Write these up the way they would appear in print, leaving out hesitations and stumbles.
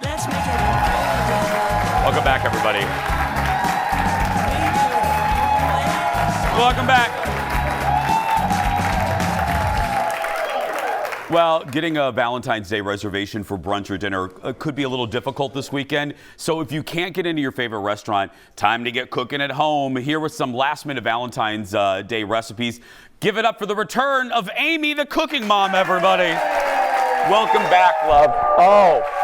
Let's make it. Welcome back, everybody. Welcome back. Well, getting a Valentine's Day reservation for brunch or dinner could be a little difficult this weekend. So if you can't get into your favorite restaurant, time to get cooking at home. Here with some last-minute Valentine's Day recipes. Give it up for the return of Amy, the cooking mom, everybody. Welcome back, love. Oh.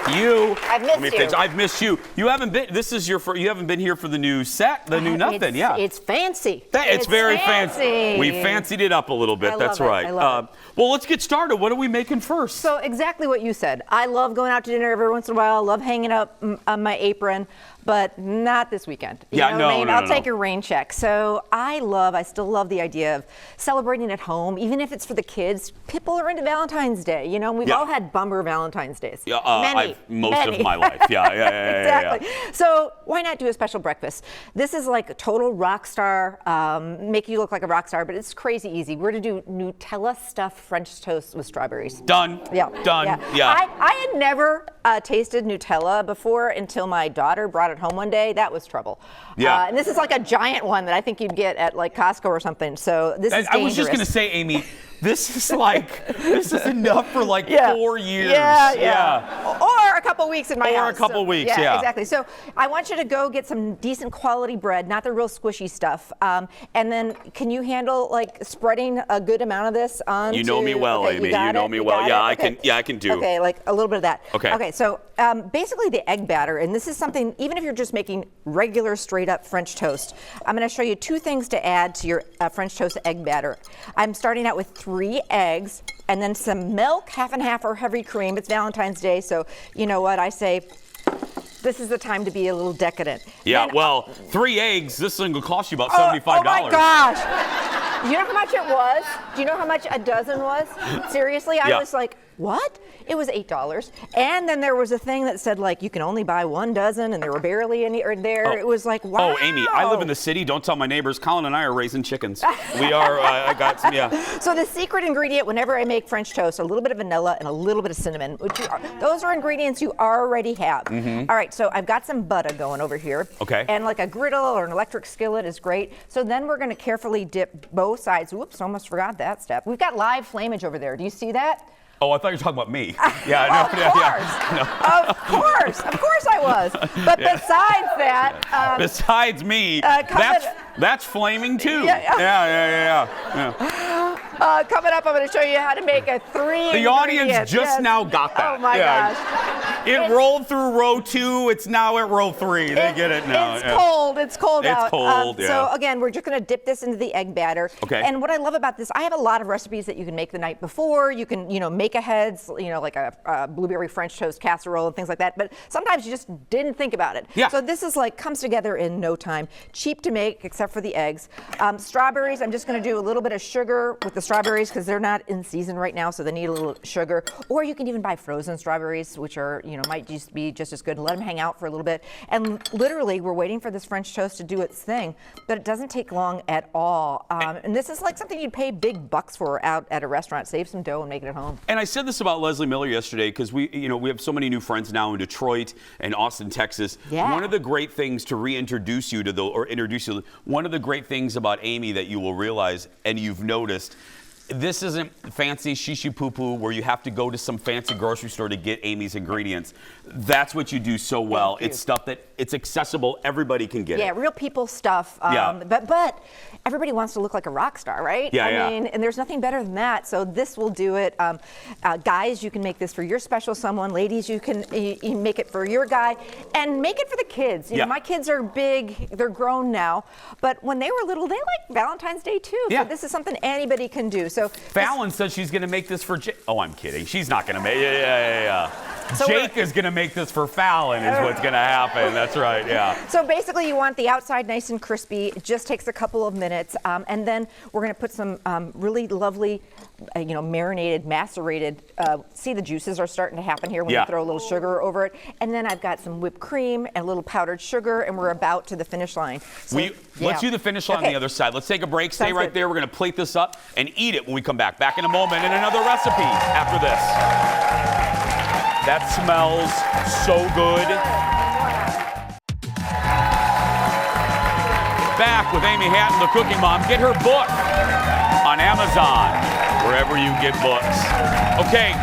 I've missed you. I've missed you. You haven't been. This is your. You haven't been here for the new set, the new nothing. Yeah. It's fancy. It's very fancy. We fancied it up a little bit. That's right. I love it. Well, let's get started. What are we making first? So exactly what you said. I love going out to dinner every once in a while. I love hanging up on my apron, but not this weekend. I'll take a rain check. So I still love the idea of celebrating at home, even if it's for the kids. People are into Valentine's Day. You know, we've all had bummer Valentine's Days. Yeah, most of my life. Yeah. Exactly. Yeah. So why not do a special breakfast? This is like a total rock star, make you look like a rock star, but it's crazy easy. We're to do Nutella stuffed French toast with strawberries. Done. Yeah. Done. Yeah. I had never tasted Nutella before until my daughter brought it home one day. That was trouble. Yeah. And this is like a giant one that I think you'd get at like Costco or something. So this is dangerous. I was just gonna say, Amy, this is enough for like 4 years. Yeah. Or a couple weeks in my house. Or a couple weeks, yeah. Exactly. So I want you to go get some decent quality bread, not the real squishy stuff. And then can you handle like spreading a good amount of this on? You know me well, Amy. You know me well. Yeah, I can do. Okay, like a little bit of that. Okay. So basically the egg batter, and this is something, even if you're just making regular straight up French toast, I'm going to show you two things to add to your French toast egg batter. I'm starting out with 3 eggs and then some milk, half and half, or heavy cream. It's Valentine's Day, so you know what I say. This is the time to be a little decadent. Yeah, well, 3 eggs, this thing will cost you about $75. Oh my gosh. You know how much it was? Do you know how much a dozen was? Seriously, I was like, what? It was $8. And then there was a thing that said, like, you can only buy 1 dozen, and there were barely any there. Oh. It was like, wow. Oh, Amy, I live in the city. Don't tell my neighbors. Colin and I are raising chickens. We are, I got some, yeah. So the secret ingredient whenever I make French toast, a little bit of vanilla and a little bit of cinnamon. Those are ingredients you already have. Mm-hmm. All right, so I've got some butter going over here. Okay. And like a griddle or an electric skillet is great. So then we're going to carefully dip both sides. Whoops, almost forgot that step. We've got live flammage over there. Do you see that? Oh, I thought you were talking about me. Of course I was. But besides that, besides me, that's flaming too. Yeah. Coming up, I'm going to show you how to make a 3. The audience just now got that. Oh my gosh! It rolled through row 2. It's now at row 3. They get it now. It's cold. It's cold out. It's cold. So again, we're just going to dip this into the egg batter. Okay. And what I love about this, I have a lot of recipes that you can make the night before. You can, make aheads, like a blueberry French toast casserole and things like that. But sometimes you just didn't think about it. Yeah. So this is comes together in no time. Cheap to make, except for the eggs. Strawberries, I'm just going to do a little bit of sugar with the strawberries because they're not in season right now, so they need a little sugar. Or you can even buy frozen strawberries, which are, might just be just as good. Let them hang out for a little bit. And literally, we're waiting for this French toast to do its thing, but it doesn't take long at all. And this is like something you'd pay big bucks for out at a restaurant. Save some dough and make it at home. And I said this about Leslie Miller yesterday because we have so many new friends now in Detroit and Austin, Texas. Yeah. One of the great things to reintroduce you to one of the great things about Amy that you will realize and you've noticed, this isn't fancy shishi poo poo where you have to go to some fancy grocery store to get Amy's ingredients. That's what you do so well. It's stuff that it's accessible. Everybody can get it. Yeah, real people stuff. But everybody wants to look like a rock star, right? I mean, and there's nothing better than that. So this will do it. Guys, you can make this for your special someone. Ladies, you can make it for your guy, and make it for the kids. You know, my kids are big. They're grown now, but when they were little, they liked Valentine's Day too. Yeah. So this is something anybody can do. So Fallon said she's going to make this for Jake. Oh, I'm kidding. She's not going to make it. Yeah. So Jake is going to make this for Fallon is what's going to happen. That's right, yeah. So basically you want the outside nice and crispy. It just takes a couple of minutes. And then we're going to put some really lovely, marinated, macerated. See, the juices are starting to happen here when you throw a little sugar over it. And then I've got some whipped cream and a little powdered sugar, and we're about to the finish line. So, let's do the finish line on the other side. Let's take a break. Stay right there. We're going to plate this up and eat it when we come back. Back in a moment in another recipe after this. That smells so good. Back with Amy Hanten, the Cooking Mom. Get her book on Amazon, wherever you get books. Okay.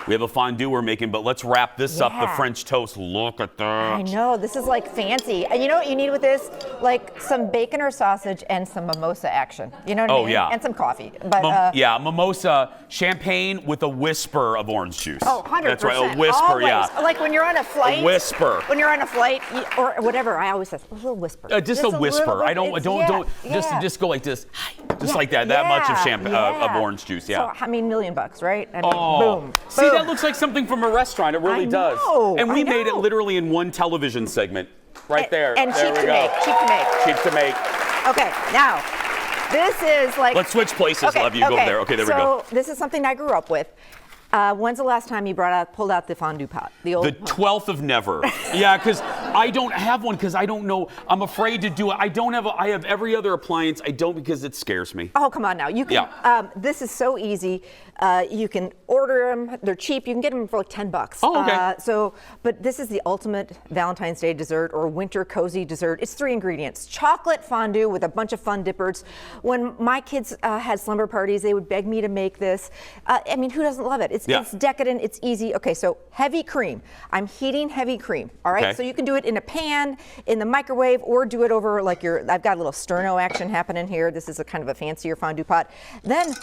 We have a fondue we're making, but let's wrap this up. The French toast. Look at that. I know, this is like fancy. And you know what you need with this? Like some bacon or sausage and some mimosa action. You know what I mean? Yeah. And some coffee. But mimosa, champagne with a whisper of orange juice. Oh, 100%. That's right, a whisper, always. yeah. Like when you're on a flight. A whisper. When you're on a flight or whatever, I always say a little whisper. Just a whisper. I don't just go like this. Just like that. That much of champagne of orange juice. Yeah. So I mean, $1 million, right? I mean, boom. See, that looks like something from a restaurant. It really does. And we made it literally in one television segment. Right there. And there cheap to make. Cheap to make. Cheap to make. Okay, now, this is like... Let's switch places, love. You go there. Okay, there we go. So this is something I grew up with. When's the last time you pulled out the fondue pot? The 12th of never. Yeah, because I don't have one because I don't know. I'm afraid to do it. I have every other appliance. I don't because it scares me. Oh, come on now. You can. This is so easy. You can order them. They're cheap. You can get them for like $10. Oh, okay. But this is the ultimate Valentine's Day dessert or winter cozy dessert. It's 3 ingredients: chocolate fondue with a bunch of fun dippers. When my kids had slumber parties, they would beg me to make this. I mean, who doesn't love it? It's decadent. It's easy. Okay, so heavy cream. I'm heating heavy cream. All right. Okay. So you can do it in a pan, in the microwave, or do it over like I've got a little sterno action happening here. This is a kind of a fancier fondue pot. Then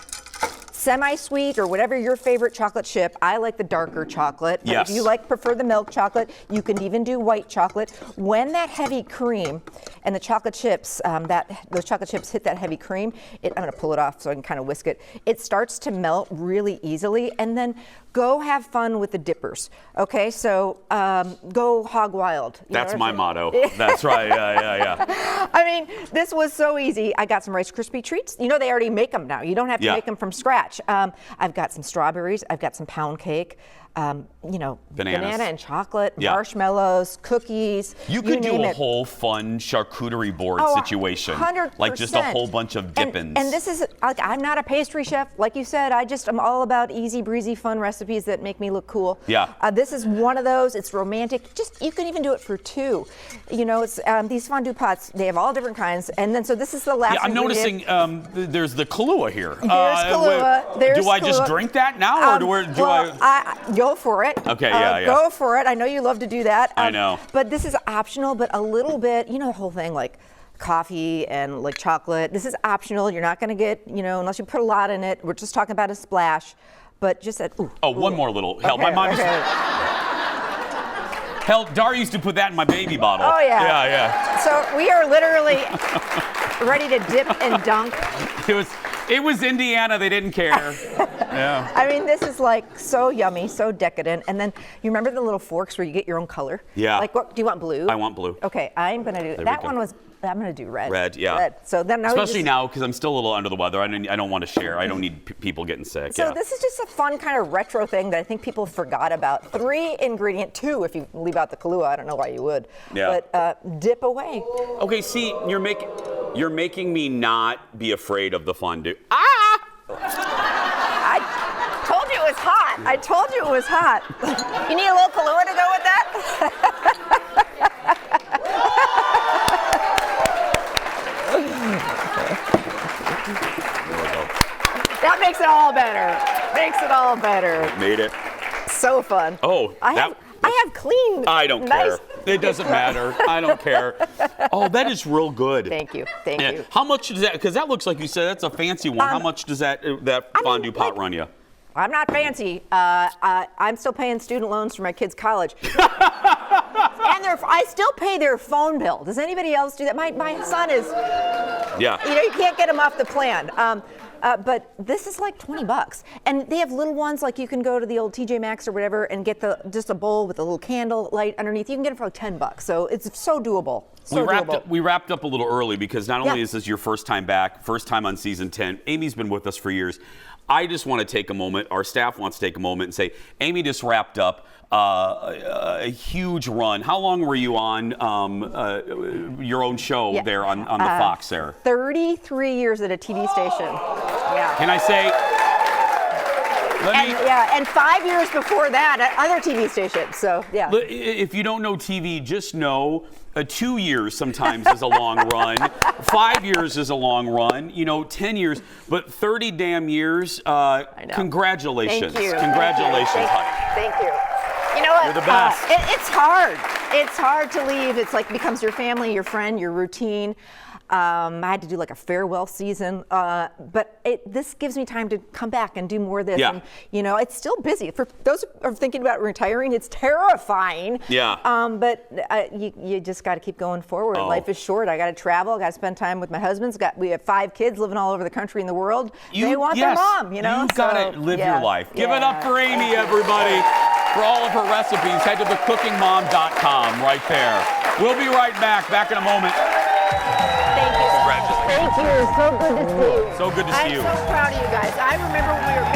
semi-sweet or whatever your favorite chocolate chip. I like the darker chocolate. Yes. If you prefer the milk chocolate, you can even do white chocolate. When that heavy cream and the chocolate chips, those chocolate chips hit that heavy cream, I'm going to pull it off so I can kind of whisk it. It starts to melt really easily, and then go have fun with the dippers. Okay, so go hog wild. That's my motto. That's right. Yeah. I mean, this was so easy. I got some Rice Krispie treats. You know, they already make them now. You don't have to make them from scratch. I've got some strawberries. I've got some pound cake. Banana and chocolate, marshmallows, cookies. You could do a whole fun charcuterie board situation. 100%. Like just a whole bunch of dippins. And this is, I'm not a pastry chef. Like you said, I'm all about easy breezy fun recipes that make me look cool. Yeah. This is one of those. It's romantic. You can even do it for 2. You know, it's these fondue pots, they have all different kinds. And then, so this is the last ingredient. I'm noticing there's the Kahlua here. There's Kahlua. Do I just drink that now, or do I? Go for it. Okay, Go for it. I know you love to do that. I know. But this is optional, but a little bit, the whole thing, like coffee and like chocolate. This is optional. You're not going to get, unless you put a lot in it. We're just talking about a splash. But just that, one more little. Hell, my mom Dar used to put that in my baby bottle. Oh, yeah. Yeah. So we are literally ready to dip and dunk. It was Indiana. They didn't care. Yeah. I mean, this is like so yummy, so decadent. And then you remember the little forks where you get your own color? Yeah. Like, what do you want? Blue? I want blue. Okay, I'm gonna do that. I'm gonna do red. Red, yeah. Red. So then now especially now because I'm still a little under the weather. I don't want to share. I don't need people getting sick. So this is just a fun kind of retro thing that I think people forgot about. 3 ingredient, 2 if you leave out the Kahlua. I don't know why you would. Yeah. But dip away. Okay, see, you're making me not be afraid of the fondue. I told you it was hot. I told you it was hot. You need a little Kahlua to go with that? That makes it all better. Makes it all better. Made it. So fun. Oh, I have clean. I don't care. It doesn't matter. I don't care. Oh, that is real good. Thank you. Thank you. How much does that? Because that looks like you said that's a fancy one. How much does that fondue pot run you? I'm not fancy. I'm still paying student loans for my kids' college. And I still pay their phone bill. Does anybody else do that? My son is. Yeah. You can't get him off the plan. But this is like $20, and they have little ones like you can go to the old TJ Maxx or whatever and get just a bowl with a little candle light underneath. You can get it for like $10, so it's so doable. We wrapped up a little early because not only is this your first time back, first time on season 10. Amy's been with us for years. I just want to take a moment. Our staff wants to take a moment and say, Amy just wrapped up a huge run. How long were you on your own show there on the Fox there? 33 years at a TV station. Yeah. Can I say, And 5 years before that at other TV stations. So yeah. If you don't know TV, just know 2 years sometimes is a long run. 5 years is a long run. 10 years, but 30 damn years. Congratulations. Thank you. Congratulations, honey. Thank you. You know what? You're the best. It's hard. It's hard to leave. It's like becomes your family, your friend, your routine. I had to do like a farewell season, but this gives me time to come back and do more of this. Yeah. And, it's still busy. For those who are thinking about retiring, it's terrifying. Yeah. But you just got to keep going forward. Oh. Life is short. I got to travel. I got to spend time with my husband. We have 5 kids living all over the country and the world. They want their mom. You've got to live your life. Give it up for Amy, everybody. For all of her recipes, head to thecookingmom.com right there. We'll be right back. Back in a moment. Thank you. Congratulations. Thank you. So good to see you. So good to see you. I'm so proud of you guys. I remember when we were